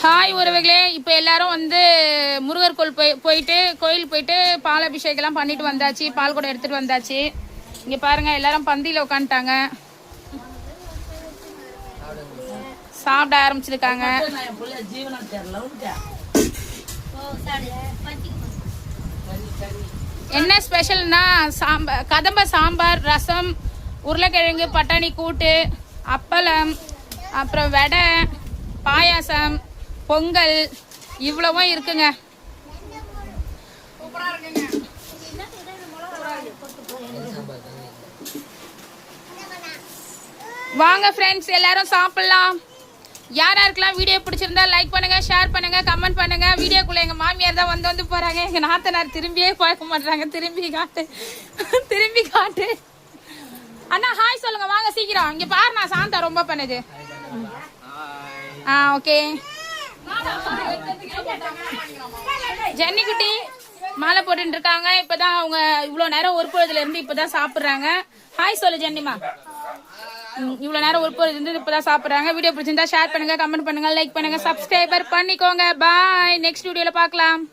Hi உறவுகளே, இப்போ எல்லாரும் வந்து முருகர் கோயில் போயிட்டு பால் அபிஷேகம்லாம் பண்ணிட்டு வந்தாச்சு. பால் கூட எடுத்துட்டு வந்தாச்சு. இங்க பாருங்க, எல்லாரும் பந்தியில உட்காந்துட்டாங்க, சாப்பிட ஆரம்பிச்சிருக்காங்க. என்ன ஸ்பெஷல்னா கதம்ப சாம்பார், ரசம், உருளைக்கிழங்கு, பட்டாணி கூட்டு, அப்பளம், அப்புறம் வடை, பாயாசம், பொங்கல், இவ்வளவும் இருக்குங்க. வாங்க ஃப்ரெண்ட்ஸ், எல்லாரும் சாப்பிடலாம். யாருக்கெல்லாம் வீடியோ பிடிச்சிருந்தா லைக் பண்ணுங்க, ஷேர் பண்ணுங்க, கமெண்ட் பண்ணுங்க. வீடியோக்குள்ள எங்க மாமியார் தான் வந்து போறாங்க. எங்க நாத்தனார் திரும்பியே பார்க்க மாட்டாங்க. திரும்பி காட்டு அண்ணா, ஹாய் சொல்லுங்க. வாங்க சீக்கிரம். இங்க பாரு, நான் சாந்தா ரொம்ப பண்ணுது. ஓகே. ஜென்னி குட்டி மாலை போட்டு இருக்காங்க. இப்பதான் அவங்க இவ்வளவு நேரம் ஒரு பொழுதுல இருந்து இப்பதான் சாப்பிடுறாங்க. ஹாய் சொல்லு ஜென்னிமா. இவ்வளவு நேரம் ஒரு பொழுது இருந்து இப்பதான் சாப்பிடுறாங்க. வீடியோ பிடிச்சிருந்தா ஷேர் பண்ணுங்க, கமெண்ட் பண்ணுங்க, லைக் பண்ணுங்க, சப்ஸ்கிரைபர் பண்ணிக்கோங்க. பாய். நெக்ஸ்ட் வீடியோல பார்க்கலாம்.